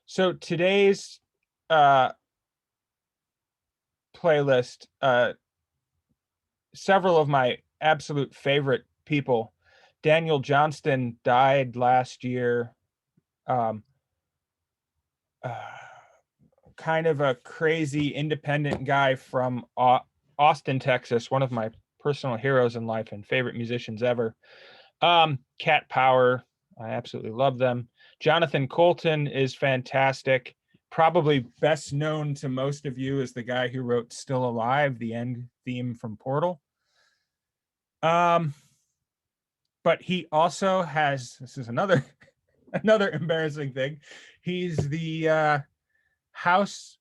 So today's playlist, several of my absolute favorite people. Daniel Johnston died last year. Um, uh, Kind of a crazy independent guy from Austin, Texas, one of my personal heroes in life and favorite musicians ever. Cat Power, I absolutely love them. Jonathan Coulton is fantastic. Probably best known to most of you as the guy who wrote Still Alive, the end theme from Portal. But he also has, this is another another embarrassing thing. He's the house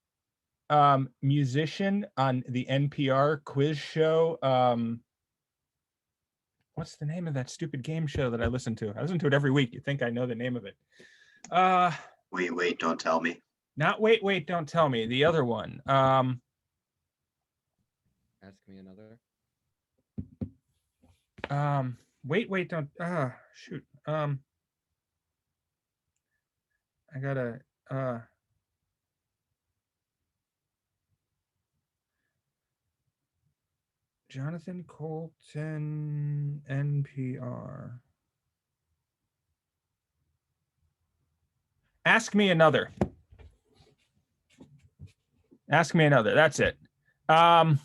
musician on the NPR quiz show. What's the name of that stupid game show that I listen to? I listen to it every week. You think I know the name of it? Wait, don't tell me. Not Wait, Don't Tell Me. The other one. Ask me another. Wait, don't. Shoot. I gotta. Jonathan Coulton, NPR. Ask Me Another. Ask Me Another. That's it. Where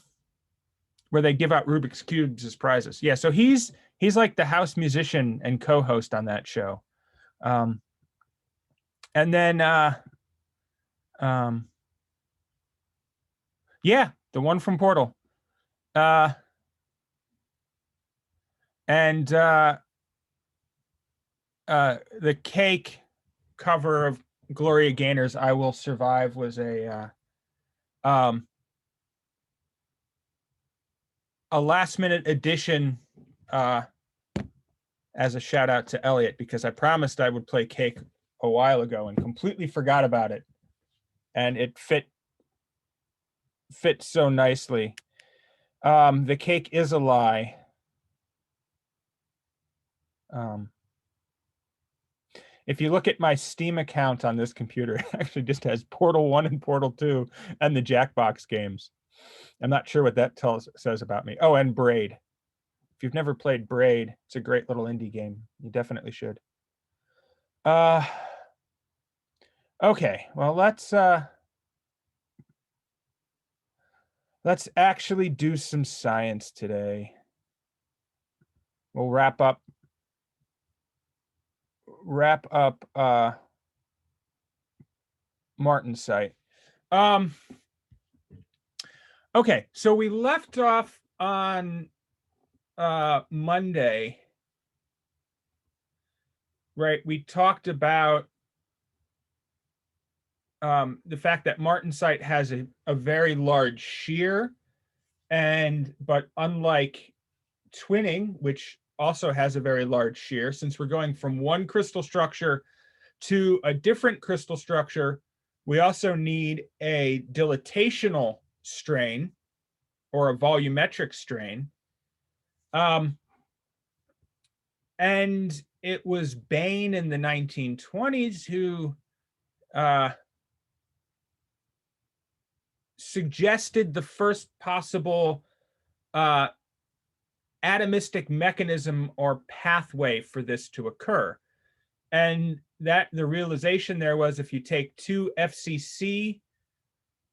they give out Rubik's Cubes as prizes. Yeah, so he's like the house musician and co-host on that show. And then yeah, the one from Portal. And the Cake cover of Gloria Gaynor's I Will Survive was a last minute addition as a shout out to Elliot, because I promised I would play Cake a while ago and completely forgot about it. And it fit so nicely. The Cake is a Lie. If you look at my Steam account on this computer, it actually just has Portal 1 and Portal 2 and the Jackbox games. I'm not sure what that says about me. Oh, and Braid. If you've never played Braid, it's a great little indie game. You definitely should. Okay, well, let's actually do some science today. We'll wrap up martensite. Okay, so we left off on Monday, right? We talked about the fact that martensite has a very large shear, but unlike twinning, which also has a very large shear, since we're going from one crystal structure to a different crystal structure, we also need a dilatational strain or a volumetric strain. And it was Bain in the 1920s who suggested the first possible atomistic mechanism or pathway for this to occur. And that the realization there was, if you take two FCC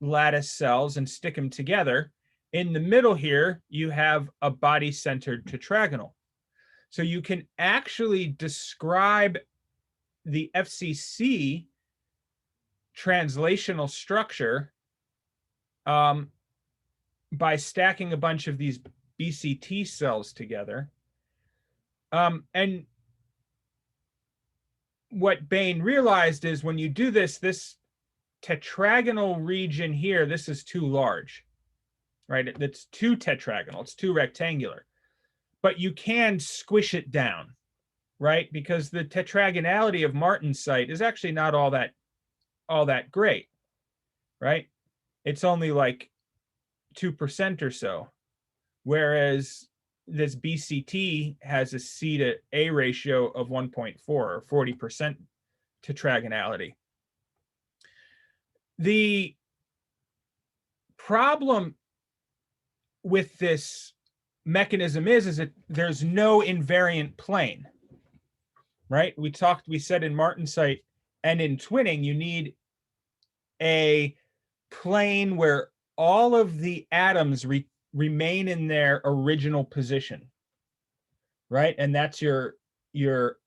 lattice cells and stick them together, in the middle here, you have a body-centered tetragonal. So you can actually describe the FCC translational structure by stacking a bunch of these BCT cells together. And what Bain realized is when you do this tetragonal region here, this is too large, right? It's too tetragonal, it's too rectangular. But you can squish it down, right? Because the tetragonality of martensite is actually not all that great, right? It's only like 2% or so. Whereas this BCT has a C to A ratio of 1.4 or 40% tetragonality. The problem with this mechanism is that there's no invariant plane, right? We said in martensite and in twinning, you need a plane where all of the atoms remain in their original position, right? And that's your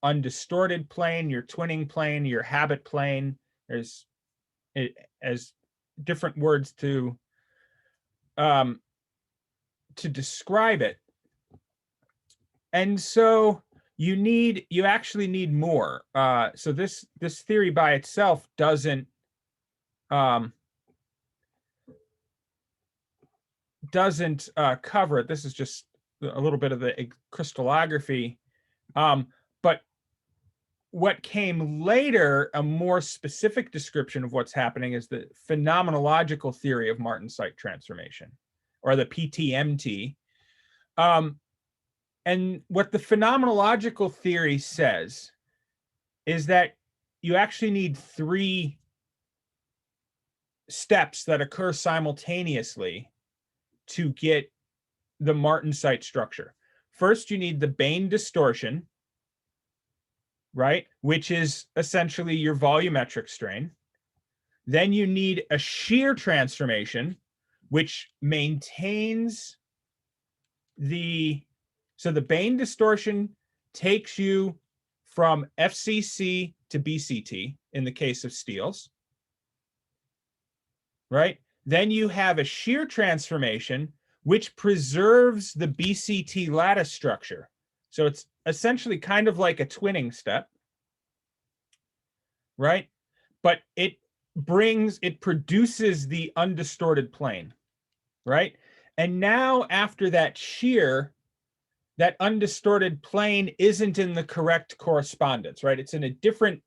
undistorted plane, your twinning plane, your habit plane. There's as different words to describe it. And so you actually need more. So this theory by itself doesn't cover it. This is just a little bit of the crystallography. But what came later, a more specific description of what's happening, is the phenomenological theory of martensite transformation, or the PTMT. And what the phenomenological theory says is that you actually need 3 steps that occur simultaneously to get the martensite structure. First, you need the Bain distortion, right, which is essentially your volumetric strain. Then you need a shear transformation, which maintains so the Bain distortion takes you from FCC to BCT in the case of steels, right? Then you have a shear transformation, which preserves the BCT lattice structure. So it's essentially kind of like a twinning step, right? But it produces the undistorted plane, right? And now after that shear, that undistorted plane isn't in the correct correspondence, right? It's in a different,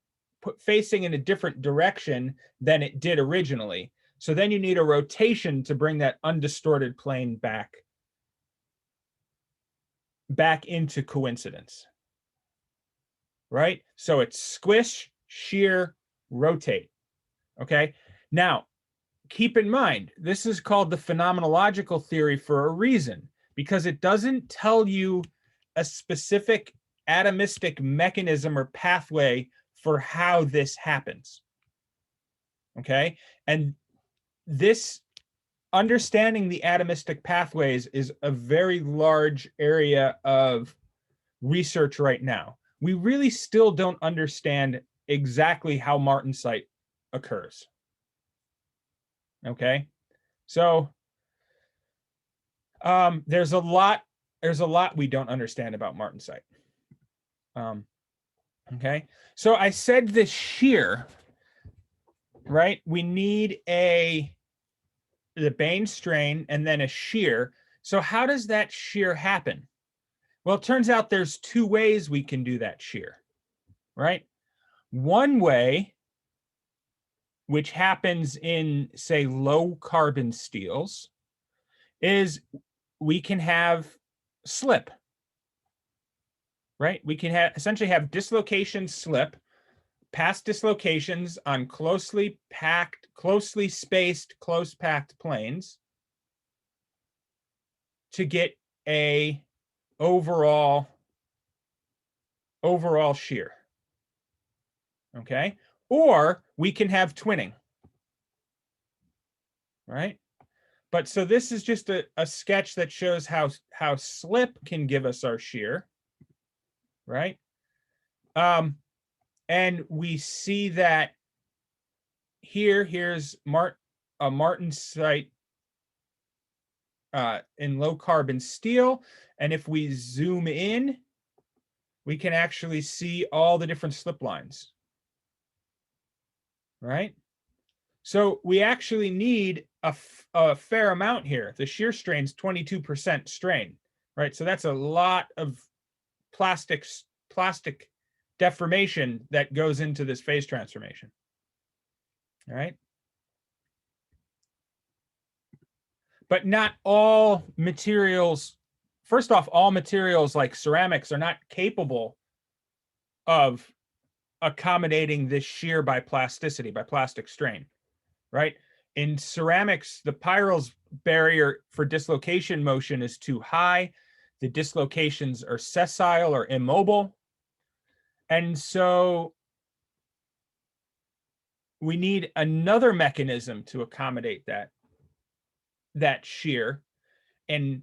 facing in a different direction than it did originally. So then you need a rotation to bring that undistorted plane back into coincidence, right? So it's squish, shear, rotate, okay? Now, keep in mind, this is called the phenomenological theory for a reason, because it doesn't tell you a specific atomistic mechanism or pathway for how this happens, okay? And this, understanding the atomistic pathways, is a very large area of research right now. We really still don't understand exactly how martensite occurs, okay? So there's a lot we don't understand about martensite. Okay, so I said this shear, right? We need the Bain strain and then a shear. So how does that shear happen? Well, it turns out there's 2 ways we can do that shear, right? One way, which happens in, say, low carbon steels, is we can have slip, right? We can essentially have dislocation slip, past dislocations on closely spaced, close packed planes to get a overall shear, okay? Or we can have twinning, right? But so this is just a sketch that shows how slip can give us our shear, right? And we see that here's a martensite in low carbon steel. And if we zoom in, we can actually see all the different slip lines, right? So we actually need a fair amount here. The shear strain's 22% strain, right? So that's a lot of plastic deformation that goes into this phase transformation. All right. But not all materials, first off, all materials like ceramics are not capable of accommodating this shear by plastic strain. right? In ceramics, the Peierls barrier for dislocation motion is too high. The dislocations are sessile or immobile. And so we need another mechanism to accommodate that shear. And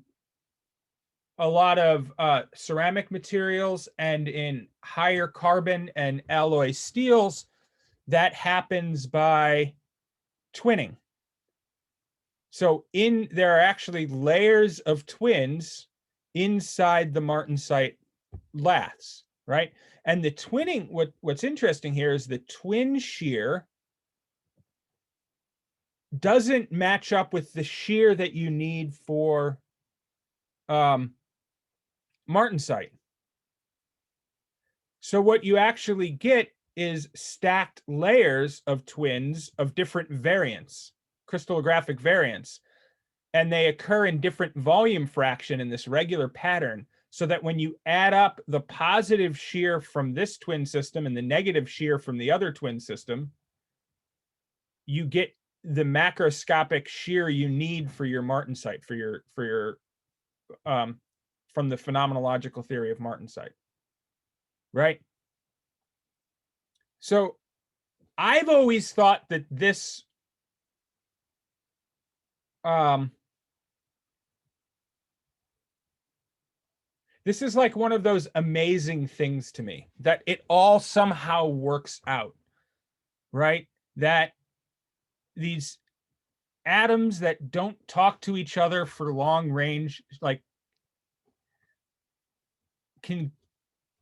a lot of ceramic materials and in higher carbon and alloy steels, that happens by twinning. So there are actually layers of twins inside the martensite laths, right? And the twinning, what's interesting here is the twin shear doesn't match up with the shear that you need for martensite. So what you actually get is stacked layers of twins of different variants, crystallographic variants, and they occur in different volume fraction in this regular pattern, so that when you add up the positive shear from this twin system and the negative shear from the other twin system, you get the macroscopic shear you need for your martensite, for your from the phenomenological theory of martensite, right? So I've always thought that this this is like one of those amazing things to me, that it all somehow works out, right? That these atoms that don't talk to each other for long range, like, can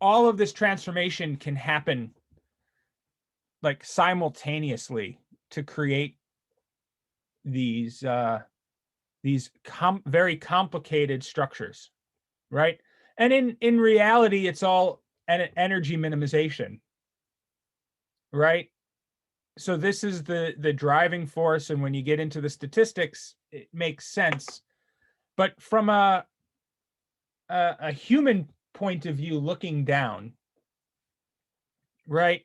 all of this transformation can happen like simultaneously to create these very complicated structures, right? And in reality, it's all an energy minimization, right? So this is the driving force, and when you get into the statistics, it makes sense. But from a human point of view, looking down, right?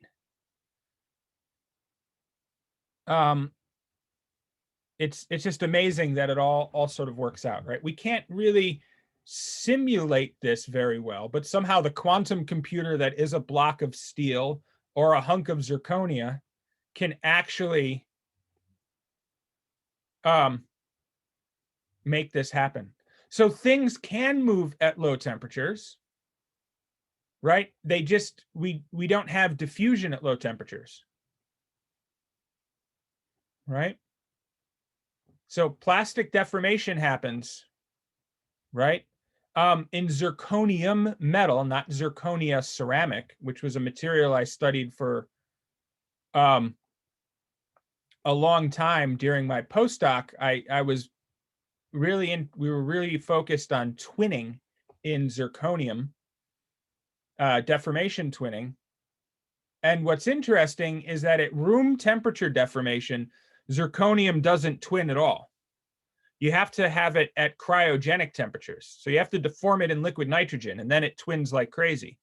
It's just amazing that it all sort of works out, right? We can't really simulate this very well, but somehow the quantum computer that is a block of steel or a hunk of zirconia can actually make this happen. So things can move at low temperatures, right? They just, we don't have diffusion at low temperatures, right? So plastic deformation happens, right? In zirconium metal, not zirconia ceramic, which was a material I studied for a long time during my postdoc. I was really we were really focused on twinning in zirconium, deformation twinning. And what's interesting is that at room temperature deformation, zirconium doesn't twin at all. You have to have it at cryogenic temperatures. So you have to deform it in liquid nitrogen, and then it twins like crazy.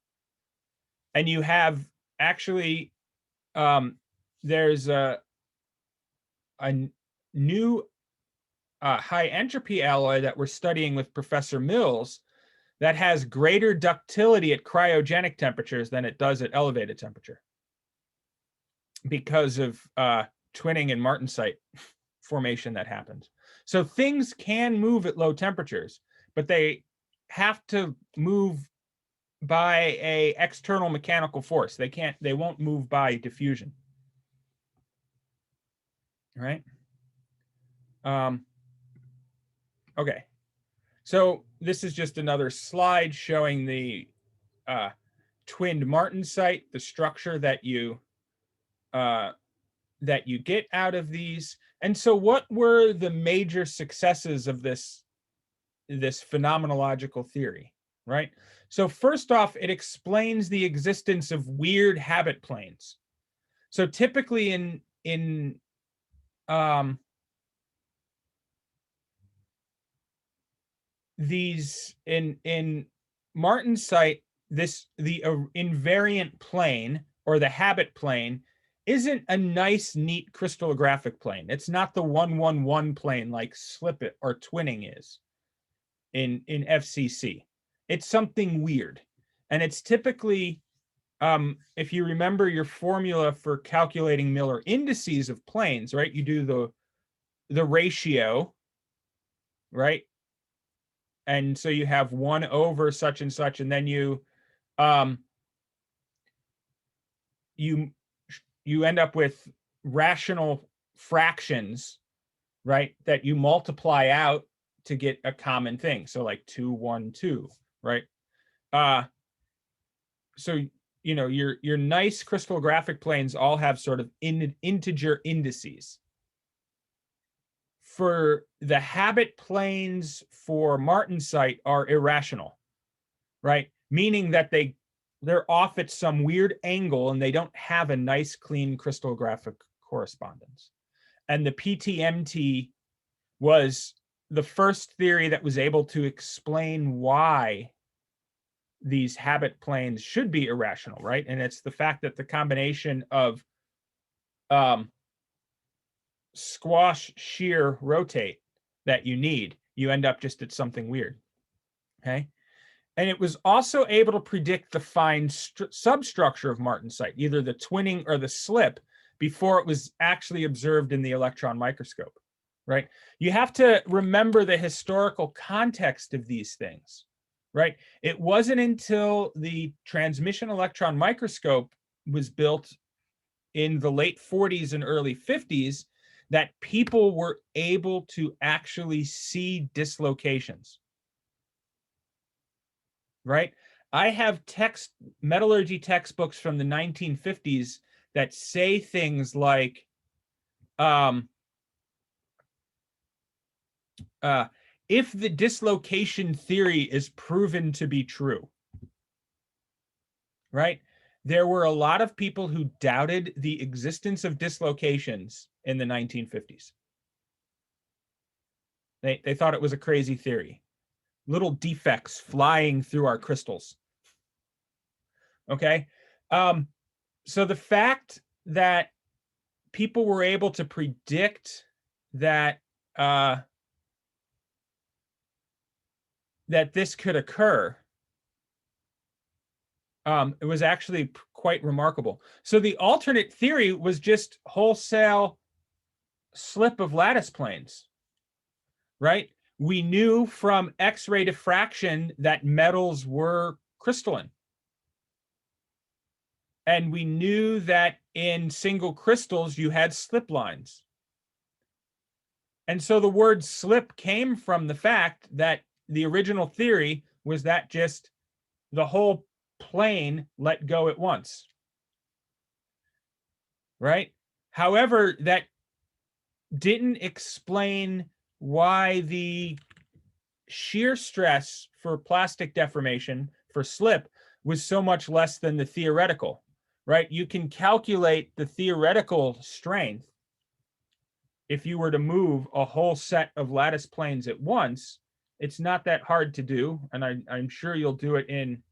And you have actually, there's a new high entropy alloy that we're studying with Professor Mills that has greater ductility at cryogenic temperatures than it does at elevated temperature, because of twinning and martensite formation that happens. So things can move at low temperatures, but they have to move by a external mechanical force. They won't move by diffusion. Right? Okay. So this is just another slide showing the twinned martensite, the structure that you get out of these. And so what were the major successes of this phenomenological theory, right? So first off, it explains the existence of weird habit planes. So typically in these in martensite, the invariant plane or the habit plane isn't a nice, neat crystallographic plane. It's not the 111 plane like slip it or twinning is in FCC. It's something weird. And it's typically, if you remember your formula for calculating Miller indices of planes, right? You do the ratio, right? And so you have 1 over such and such, and then you end up with rational fractions, right, that you multiply out to get a common thing. So like 2, 1, 2, right? So your nice crystallographic planes all have sort of integer indices. For the habit planes for martensite are irrational, right? Meaning that they're off at some weird angle and they don't have a nice, clean crystallographic correspondence. And the PTMT was the first theory that was able to explain why these habit planes should be irrational, right? And it's the fact that the combination of squash, shear, rotate that you need, you end up just at something weird, okay? And it was also able to predict the fine substructure of martensite, either the twinning or the slip, before it was actually observed in the electron microscope, right? You have to remember the historical context of these things, right? It wasn't until the transmission electron microscope was built in the late 40s and early 50s that people were able to actually see dislocations, right? I have metallurgy textbooks from the 1950s that say things like, if the dislocation theory is proven to be true, right? There were a lot of people who doubted the existence of dislocations in the 1950s. They thought it was a crazy theory. Little defects flying through our crystals. Okay? So the fact that people were able to predict that that this could occur, it was actually quite remarkable. So the alternate theory was just wholesale slip of lattice planes, right? We knew from X-ray diffraction that metals were crystalline. And we knew that in single crystals, you had slip lines. And so the word slip came from the fact that the original theory was that just the whole plane let go at once, right? However, that didn't explain why the shear stress for plastic deformation, for slip, was so much less than the theoretical, right? You can calculate the theoretical strength if you were to move a whole set of lattice planes at once. It's not that hard to do, and I'm sure you'll do it in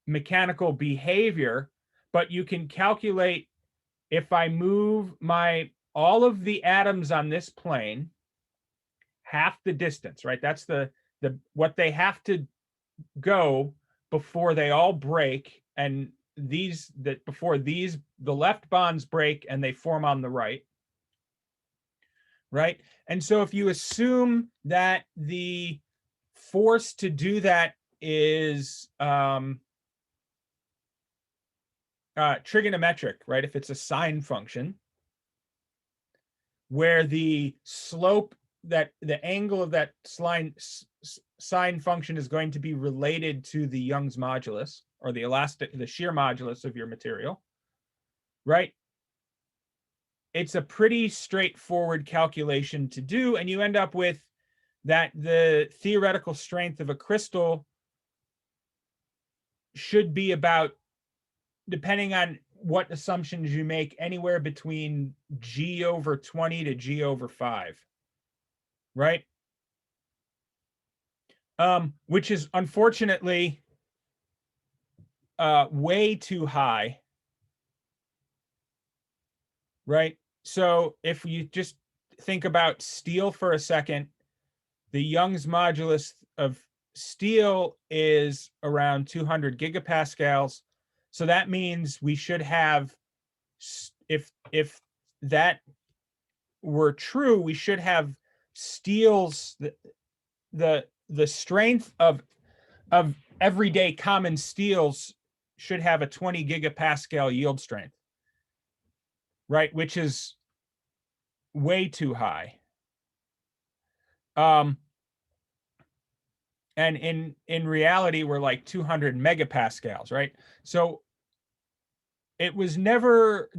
mechanical behavior, but you can calculate if I move all of the atoms on this plane half the distance, right? That's the what they have to go before they all break, and before the left bonds break and they form on the right, right? And so if you assume that the force to do that is trigonometric, right? If it's a sine function, where the slope, that the angle of that sine function is going to be related to the Young's modulus, or the shear modulus of your material, right? It's a pretty straightforward calculation to do, and you end up with that the theoretical strength of a crystal should be about, depending on what assumptions you make, anywhere between G over 20 to G over 5, right? Which is unfortunately way too high, right? So if you just think about steel for a second, the Young's modulus of steel is around 200 gigapascals. So that means we should have, if that were true, we should have steel's the strength of everyday common steels should have a 20 gigapascal yield strength, right? Which is way too high. And in reality, we're like 200 megapascals, right? So there was never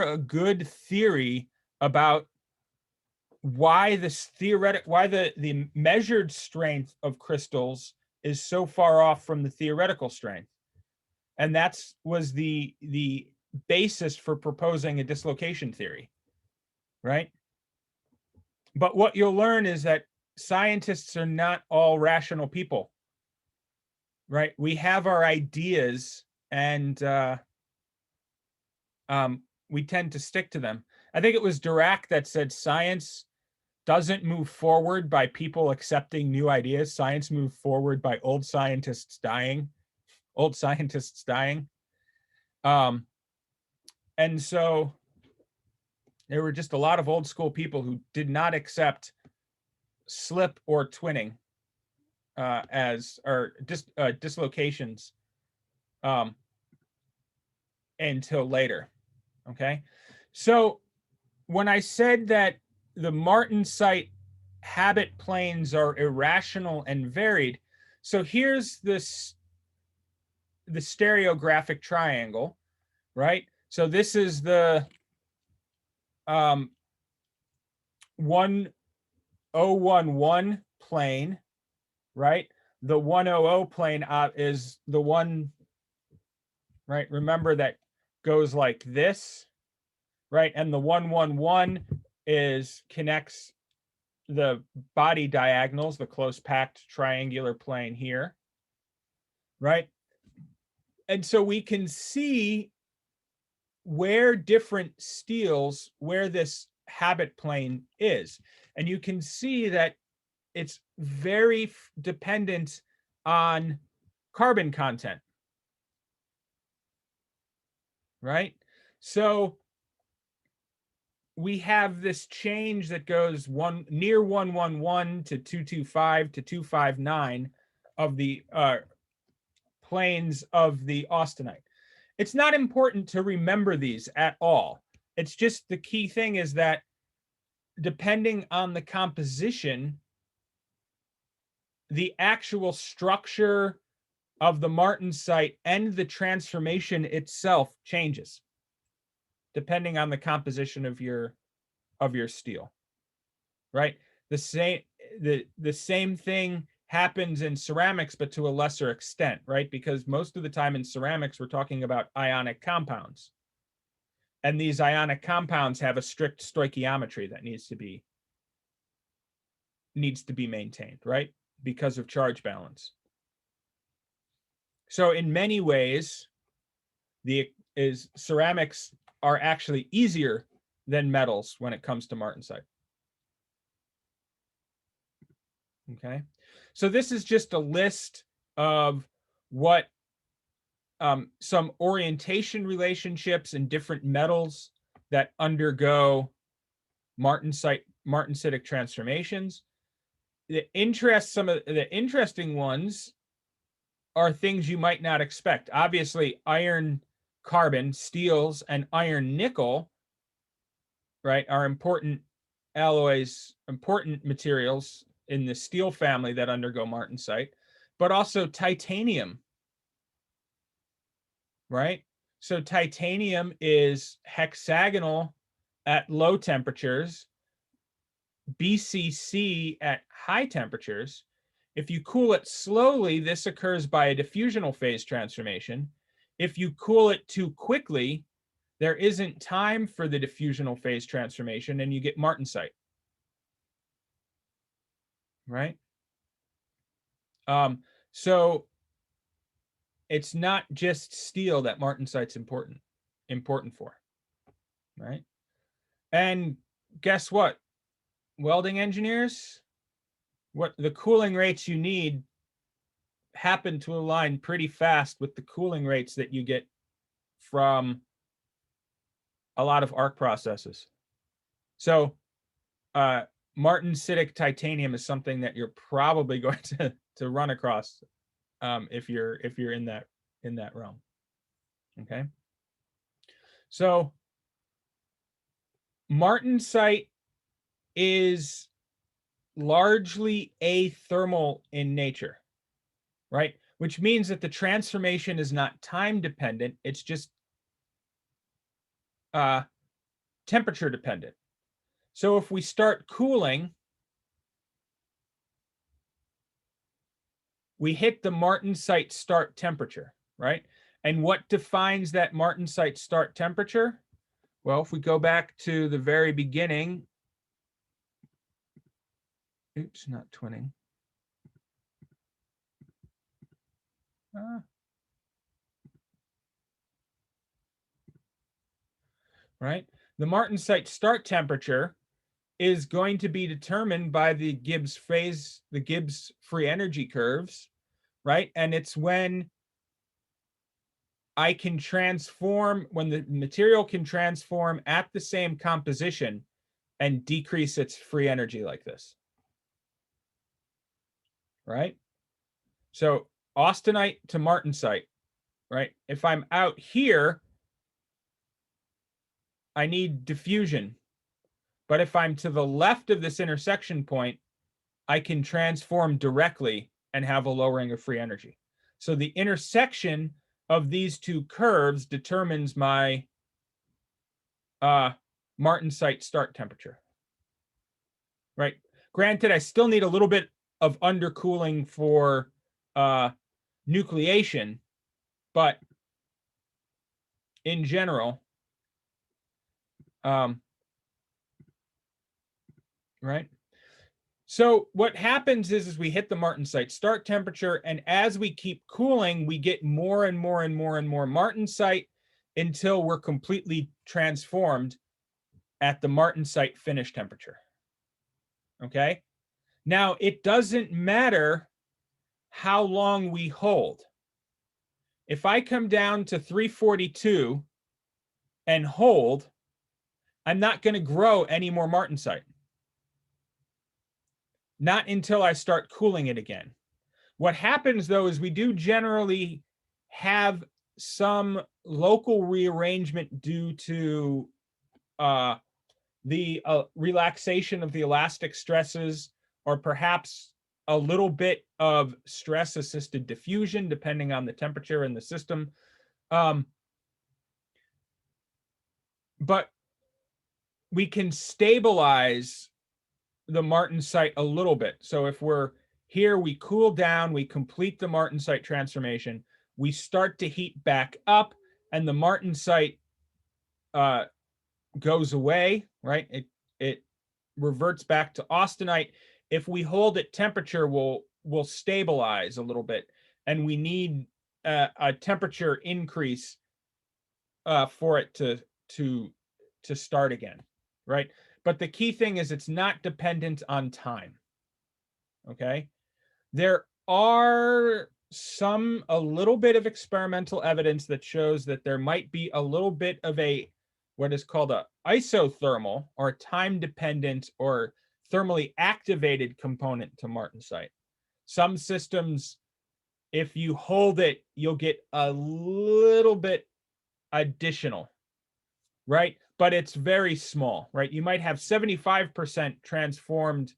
a good theory about why the measured strength of crystals is so far off from the theoretical strength. And that's was the basis for proposing a dislocation theory, right? But what you'll learn is that scientists are not all rational people, right? We have our ideas, and we tend to stick to them. I think it was Dirac that said science doesn't move forward by people accepting new ideas. Science moves forward by old scientists dying. And so there were just a lot of old school people who did not accept slip or twinning dislocations until later. Okay, so when I said that the martensite habit planes are irrational and varied, so here's the stereographic triangle, right? So this is the 1011 plane, right? The 100 plane is the one, right? Remember, that goes like this, right? And the 111 connects the body diagonals, the close packed triangular plane here, right? And so we can see where different steels, where this habit plane is. And you can see that it's very dependent on carbon content, right? So we have this change that goes near 111 to 225 to 259 of the planes of the austenite. It's not important to remember these at all. It's just the key thing is that depending on the composition, the actual structure of the martensite and the transformation itself changes depending on the composition of your steel, right? The same thing happens in ceramics, but to a lesser extent, right? Because most of the time in ceramics, we're talking about ionic compounds. And these ionic compounds have a strict stoichiometry that needs to be maintained, right? Because of charge balance. So in many ways, ceramics are actually easier than metals when it comes to martensite. Okay, so this is just a list of what some orientation relationships in different metals that undergo martensitic transformations. Some of the interesting ones are things you might not expect. Obviously, iron carbon, steels, and iron nickel, right, are important alloys, important materials in the steel family that undergo martensite, but also titanium, right? So titanium is hexagonal at low temperatures, BCC at high temperatures. If you cool it slowly, this occurs by a diffusional phase transformation. If you cool it too quickly, there isn't time for the diffusional phase transformation and you get martensite, right? So it's not just steel that martensite's important for, right? And guess what? Welding engineers, what the cooling rates you need happen to align pretty fast with the cooling rates that you get from a lot of arc processes. So martensitic titanium is something that you're probably going to run across if you're in that realm. Okay. So martensite is largely athermal in nature, right? Which means that the transformation is not time dependent. It's just temperature dependent. So if we start cooling, we hit the martensite start temperature, right? And what defines that martensite start temperature? Well, if we go back to the very beginning, oops, not twinning. Right? The martensite start temperature is going to be determined by the Gibbs phase, the Gibbs free energy curves, right? And it's when I can transform, when the material can transform at the same composition and decrease its free energy like this, right? So austenite to martensite, right? If I'm out here, I need diffusion. But if I'm to the left of this intersection point, I can transform directly and have a lowering of free energy. So the intersection of these two curves determines my martensite start temperature, right? Granted, I still need a little bit of undercooling for nucleation, but in general, right? So what happens is we hit the martensite start temperature, and as we keep cooling, we get more and more and more and more martensite until we're completely transformed at the martensite finish temperature. Okay? Now, it doesn't matter how long we hold. If I come down to 342 and hold, I'm not going to grow any more martensite. Not until I start cooling it again. What happens, though, is we do generally have some local rearrangement due to the relaxation of the elastic stresses, or perhaps a little bit of stress-assisted diffusion, depending on the temperature in the system. But we can stabilize the martensite a little bit. So if we're here, we cool down, we complete the martensite transformation, we start to heat back up, and the martensite goes away, right? It reverts back to austenite. If we hold it temperature, we'll stabilize a little bit, and we need a temperature increase for it to start again, right? But the key thing is it's not dependent on time. Okay. There are a little bit of experimental evidence that shows that there might be a little bit of what is called a isothermal, or time dependent, or thermally activated component to martensite. Some systems, if you hold it, you'll get a little bit additional, right? But it's very small, right? You might have 75% transformed,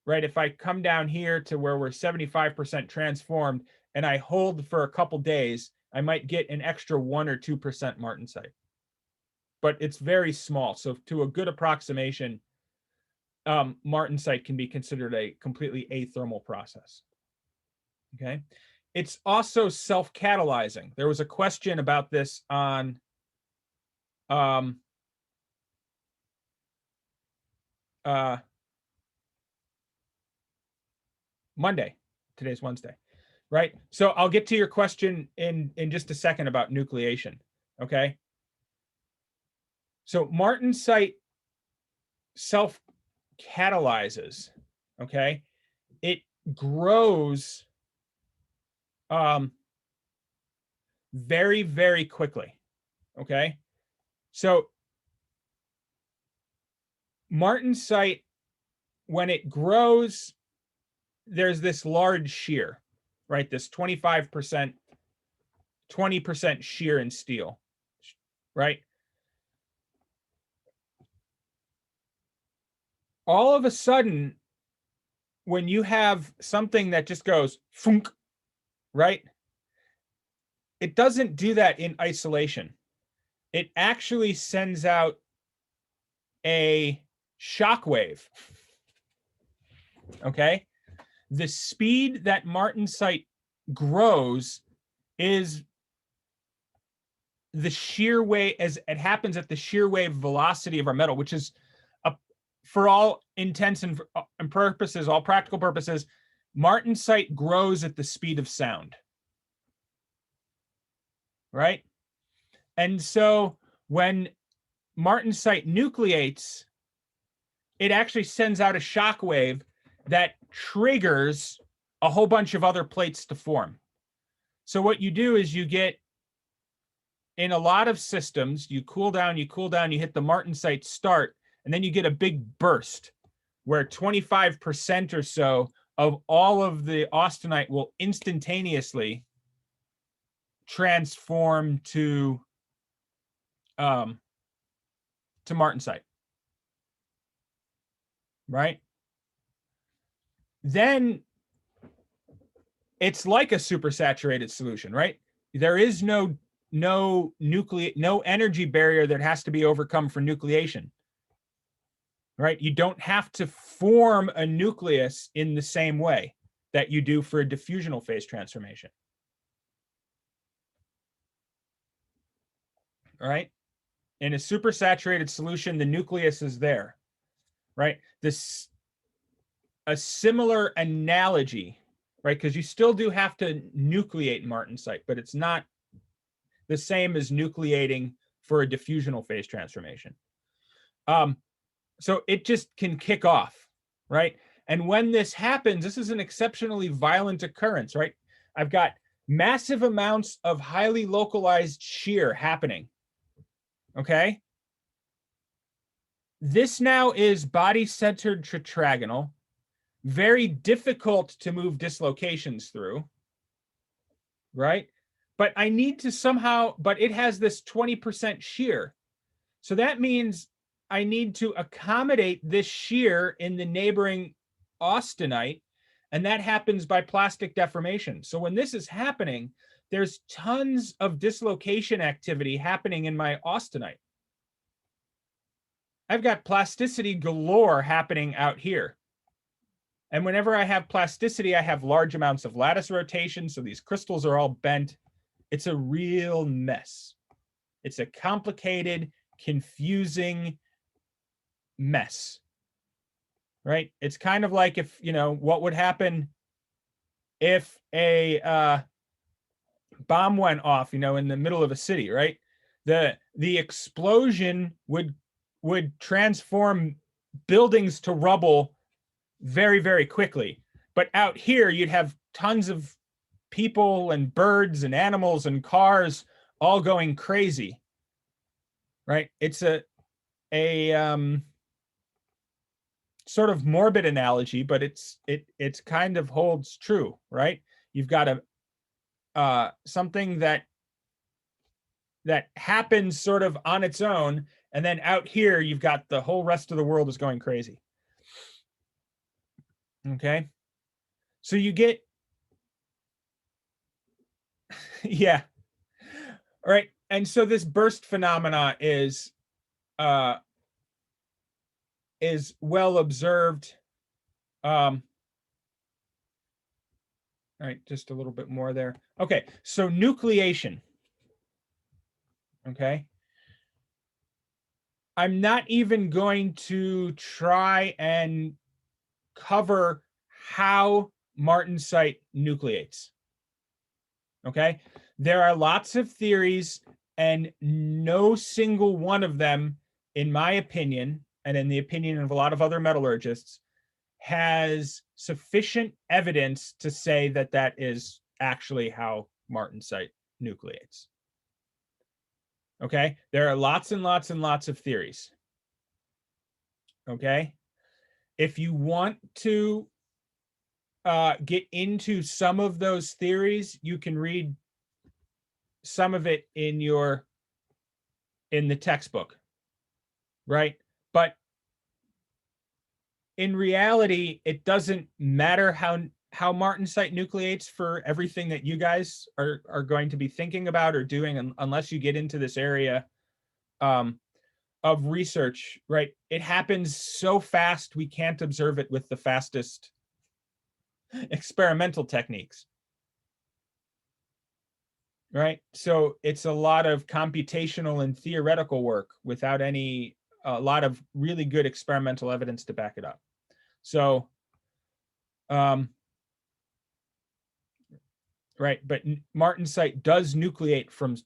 right? If I come down here to where we're 75% transformed and I hold for a couple days, I might get an extra 1 or 2% martensite. But it's very small. So to a good approximation, martensite can be considered a completely athermal process. Okay. It's also self-catalyzing. There was a question about this on Monday. Today's Wednesday, right? So I'll get to your question in just a second about nucleation, okay? So martensite self-catalyzes, okay? It grows very, very quickly, okay? So martensite, when it grows, there's this large shear, right? This 25%, 20% shear in steel, right? All of a sudden, when you have something that just goes funk, right? It doesn't do that in isolation. It actually sends out a shock wave, okay? The speed that martensite grows is the shear wave, as it happens at the shear wave velocity of our metal, which is, for all intents and purposes, all practical purposes, martensite grows at the speed of sound, right? And so when martensite nucleates, it actually sends out a shock wave that triggers a whole bunch of other plates to form. So what you do is you get, in a lot of systems, you cool down, you hit the martensite start, and then you get a big burst where 25% or so of all of the austenite will instantaneously transform to martensite, right? Then it's like a supersaturated solution, right? There is no energy barrier that has to be overcome for nucleation, right? You don't have to form a nucleus in the same way that you do for a diffusional phase transformation. All right? In a supersaturated solution, the nucleus is there, right? This, a similar analogy, right? Because you still do have to nucleate martensite, but it's not the same as nucleating for a diffusional phase transformation. So it just can kick off, right? And when this happens, this is an exceptionally violent occurrence, right? I've got massive amounts of highly localized shear happening, okay? This now is body-centered tetragonal, very difficult to move dislocations through, right? But I need to somehow, but it has this 20% shear. So that means I need to accommodate this shear in the neighboring austenite, and that happens by plastic deformation. So when this is happening, there's tons of dislocation activity happening in my austenite. I've got plasticity galore happening out here. And whenever I have plasticity, I have large amounts of lattice rotation, so these crystals are all bent. It's a real mess. It's a complicated, confusing mess, right? It's kind of like if, what would happen if a bomb went off, in the middle of a city, right? The explosion would transform buildings to rubble very, very quickly. But out here, you'd have tons of people and birds and animals and cars all going crazy, right? It's a sort of morbid analogy, but it's kind of holds true, right? You've got something that happens sort of on its own, and then out here you've got the whole rest of the world is going crazy. Okay, so you get yeah, all right. And so this burst phenomena is well observed. All right, just a little bit more there. Okay, so nucleation. Okay, I'm not even going to try and cover how martensite nucleates. Okay, there are lots of theories, and no single one of them, in my opinion, and in the opinion of a lot of other metallurgists, has sufficient evidence to say that that is actually how martensite nucleates. Okay, there are lots and lots and lots of theories. Okay, if you want to get into some of those theories, you can read some of it in the textbook, right? But in reality, it doesn't matter how martensite nucleates for everything that you guys are going to be thinking about or doing, unless you get into this area of research, right? It happens so fast we can't observe it with the fastest experimental techniques, right? So it's a lot of computational and theoretical work without a lot of really good experimental evidence to back it up. So, right, but martensite does nucleate from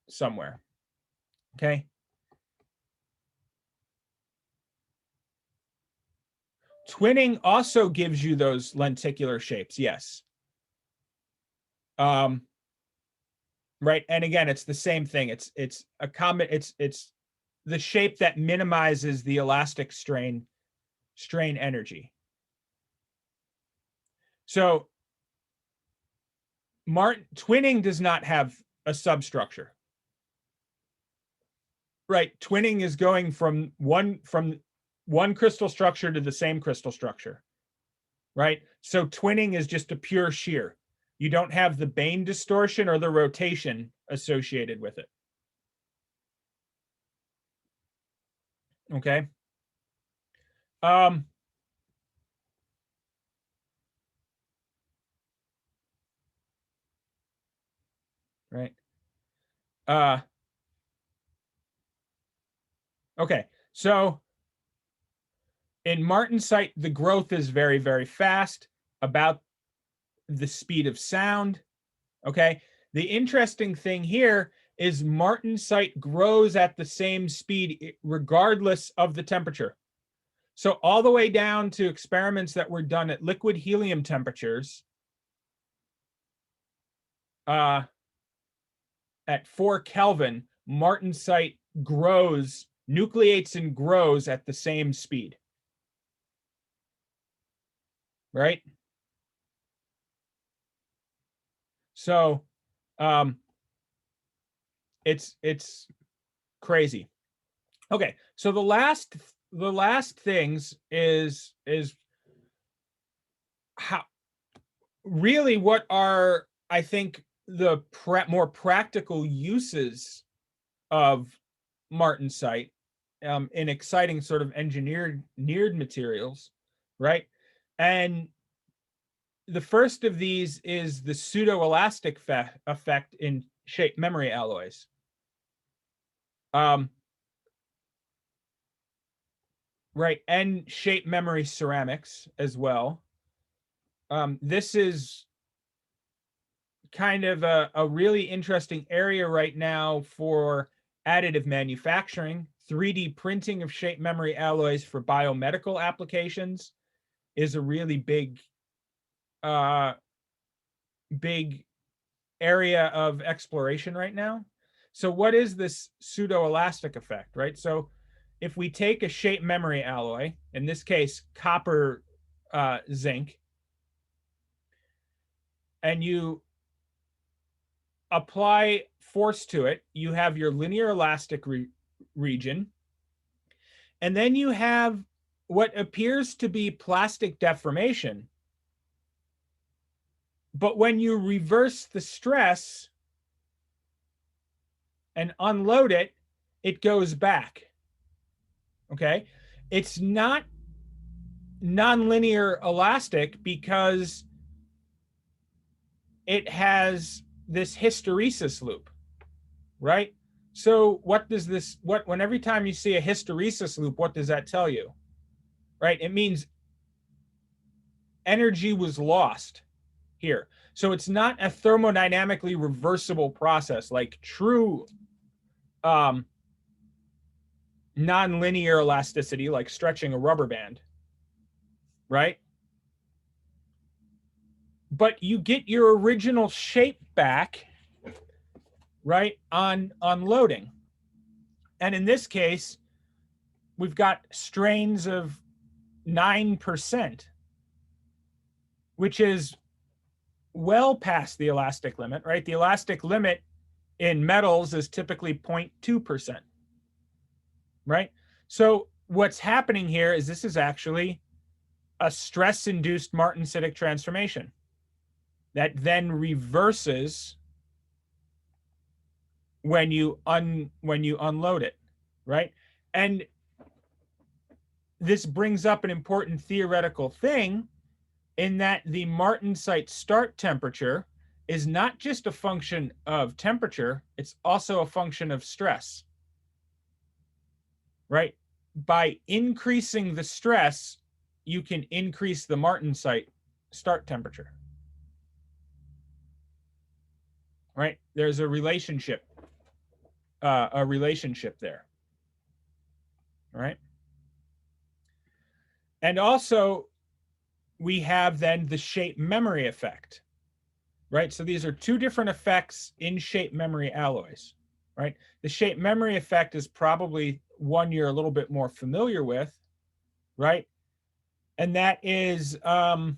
somewhere. Okay. Twinning also gives you those lenticular shapes, yes. Right, and again, it's the same thing. It's a common. It's the shape that minimizes the elastic strain energy. So twinning does not have a substructure. Right, twinning is going from one crystal structure to the same crystal structure. Right, so twinning is just a pure shear. You don't have the Bain distortion or the rotation associated with it. Okay. Right. Okay, so in martensite, the growth is very, very fast, about the speed of sound. Okay, the interesting thing here is martensite grows at the same speed regardless of the temperature. So all the way down to experiments that were done at liquid helium temperatures, at 4 Kelvin, martensite nucleates and grows at the same speed. Right? So it's crazy. Okay, so the last things is how really what are, I think, the more practical uses of martensite in exciting sort of engineered materials, right? And the first of these is the pseudoelastic effect in shape memory alloys. Right, and shape memory ceramics as well. This is kind of a really interesting area right now for additive manufacturing. 3D printing of shape memory alloys for biomedical applications is a really big area of exploration right now. So what is this pseudoelastic effect, right? So if we take a shape memory alloy, in this case copper zinc, and you apply force to it, you have your linear elastic region, and then you have what appears to be plastic deformation. But when you reverse the stress and unload it, it goes back. Okay, it's not nonlinear elastic because it has this hysteresis loop, right? So what does this, when every time you see a hysteresis loop, what does that tell you? Right, it means energy was lost here. So it's not a thermodynamically reversible process like true non-linear elasticity, like stretching a rubber band, right? But you get your original shape back, right, on loading. And in this case, we've got strains of 9%, which is well past the elastic limit, right? The elastic limit in metals is typically 0.2%, right? So what's happening here is this is actually a stress-induced martensitic transformation that then reverses when you unload it, right? And this brings up an important theoretical thing in that the martensite start temperature is not just a function of temperature, it's also a function of stress, right? By increasing the stress, you can increase the martensite start temperature, right? There's a relationship there, right? And also, we have then the shape memory effect, right? So these are two different effects in shape memory alloys, right? The shape memory effect is probably one you're a little bit more familiar with, right? And that is how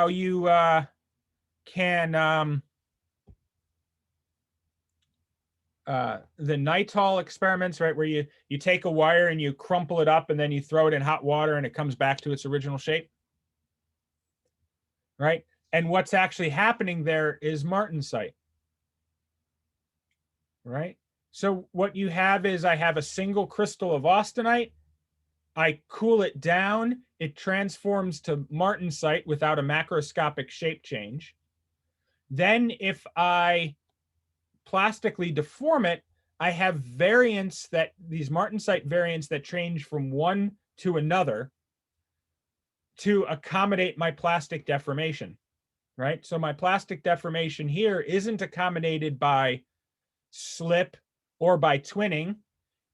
you can the nitol experiments, right, where you take a wire and you crumple it up and then you throw it in hot water and it comes back to its original shape, right? And what's actually happening there is martensite, right? So what you have is I have a single crystal of austenite. I cool it down. It transforms to martensite without a macroscopic shape change. Then if I plastically deform it, I have variants that these martensite variants that change from one to another to accommodate my plastic deformation, right? So my plastic deformation here isn't accommodated by or by twinning.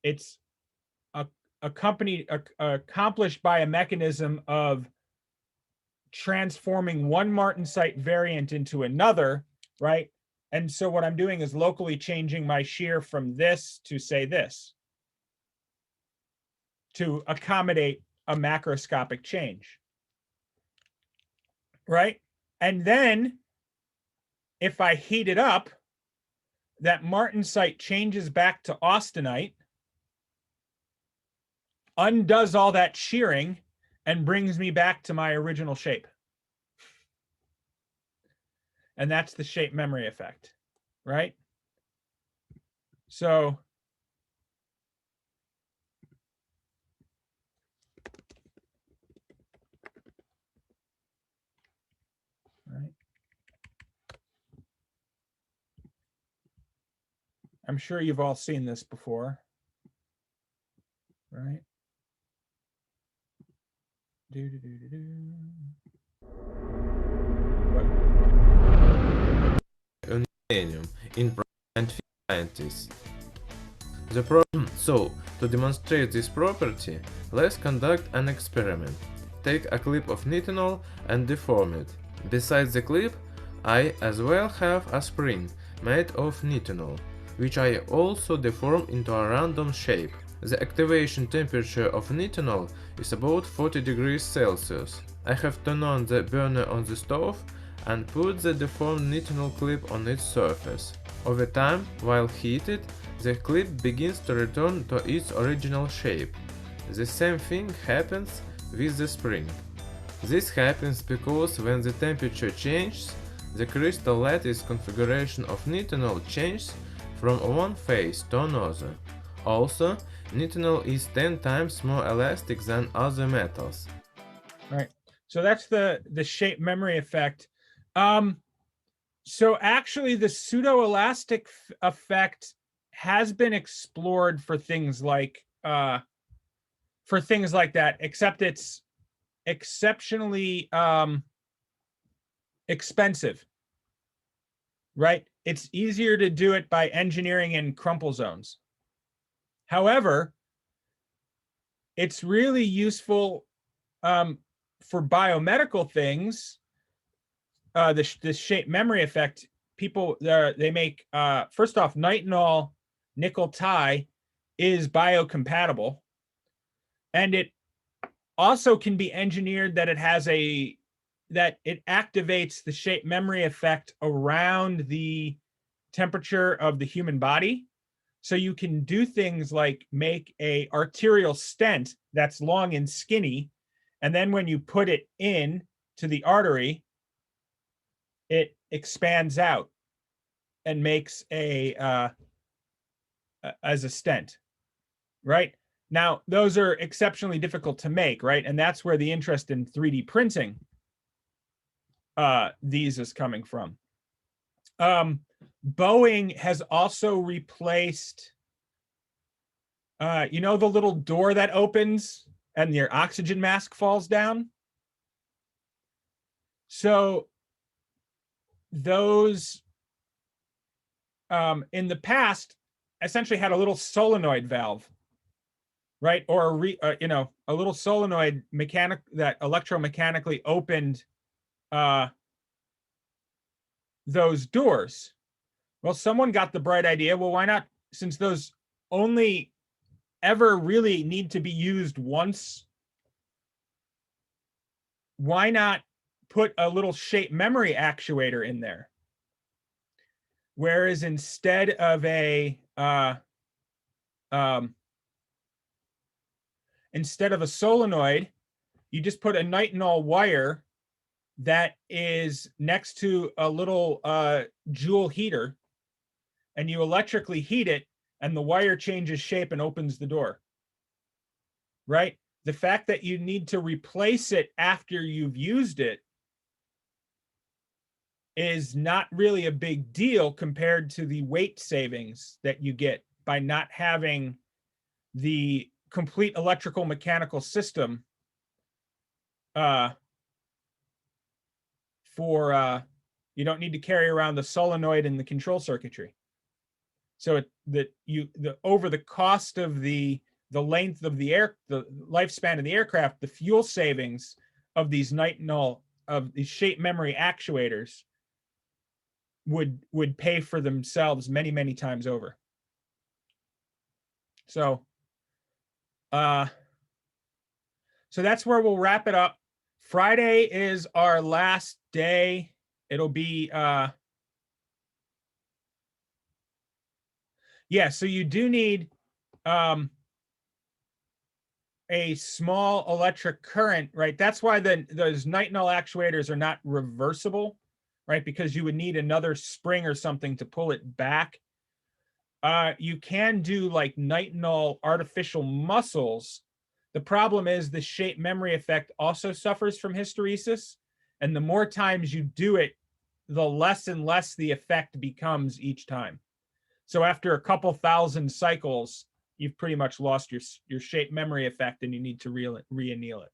It's accomplished by a mechanism of transforming one martensite variant into another, right? And so what I'm doing is locally changing my shear from this to, say, this to accommodate a macroscopic change, right? And then if I heat it up, that martensite changes back to austenite, undoes all that shearing, and brings me back to my original shape. And that's the shape memory effect, right? So right. I'm sure you've all seen this before, right? Uranium in 1990s. So, to demonstrate this property, let's conduct an experiment. Take a clip of nitinol and deform it. Besides the clip, I as well have a spring made of nitinol, which I also deform into a random shape. The activation temperature of nitinol is about 40 degrees Celsius. I have turned on the burner on the stove and put the deformed nitinol clip on its surface. Over time, while heated, the clip begins to return to its original shape. The same thing happens with the spring. This happens because when the temperature changes, the crystal lattice configuration of nitinol changes from one phase to another. Also, nitinol is 10 times more elastic than other metals. Right. So that's the shape memory effect. So actually the pseudoelastic effect has been explored for things like that, except it's exceptionally expensive, right? It's easier to do it by engineering in crumple zones. However, it's really useful for biomedical things. The shape memory effect, people, they make, first off, nitinol nickel tie is biocompatible. And it also can be engineered that it has that it activates the shape memory effect around the temperature of the human body. So you can do things like make a arterial stent that's long and skinny, and then when you put it in to the artery, it expands out and makes as a stent, right? Now, those are exceptionally difficult to make, right? And that's where the interest in 3D printing these is coming from. Boeing has also replaced, you know, the little door that opens and your oxygen mask falls down. So those in the past essentially had a little solenoid valve, right? Or you know, a little solenoid that electromechanically opened those doors. Well, someone got the bright idea, well, why not, since those only ever really need to be used once, why not put a little shape memory actuator in there? Whereas instead of a solenoid, you just put a nitinol wire that is next to a little Joule heater, and you electrically heat it, and the wire changes shape and opens the door, right? The fact that you need to replace it after you've used it is not really a big deal compared to the weight savings that you get by not having the complete electrical mechanical system you don't need to carry around the solenoid and the control circuitry. So over the cost of the length of the lifespan of the aircraft, the fuel savings of these nitinol, of these shape memory actuators would pay for themselves many, many times over. So that's where we'll wrap it up. Friday is our last day. It'll be yeah, so you do need a small electric current, right? That's why those nitinol actuators are not reversible, right? Because you would need another spring or something to pull it back. You can do like nitinol artificial muscles. The problem is the shape memory effect also suffers from hysteresis. And the more times you do it, the less and less the effect becomes each time. So after a couple thousand cycles, you've pretty much lost your shape memory effect, and you need to re-anneal it.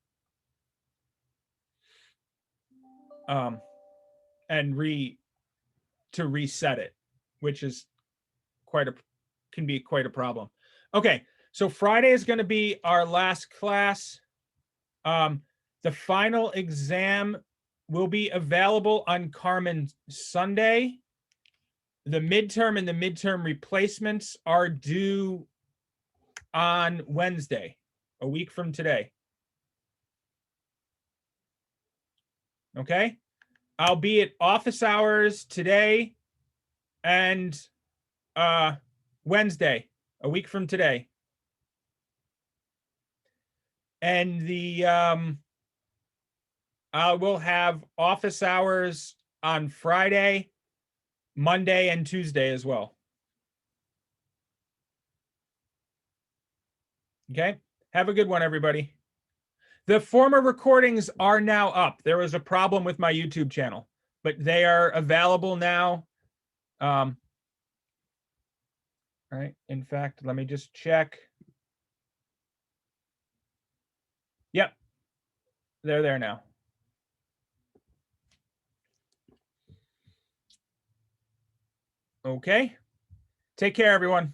And reset it, which is can be quite a problem. Okay, so Friday is going to be our last class. The final exam will be available on Carmen Sunday. The midterm and the midterm replacements are due on Wednesday, a week from today. Okay, I'll be at office hours today and Wednesday, a week from today. And I will have office hours on Friday, Monday, and Tuesday as well. Okay, have a good one, everybody. The former recordings are now up. There was a problem with my YouTube channel, but they are available now. All right, in fact, let me just check. Yep, they're there now. Okay. Take care, everyone.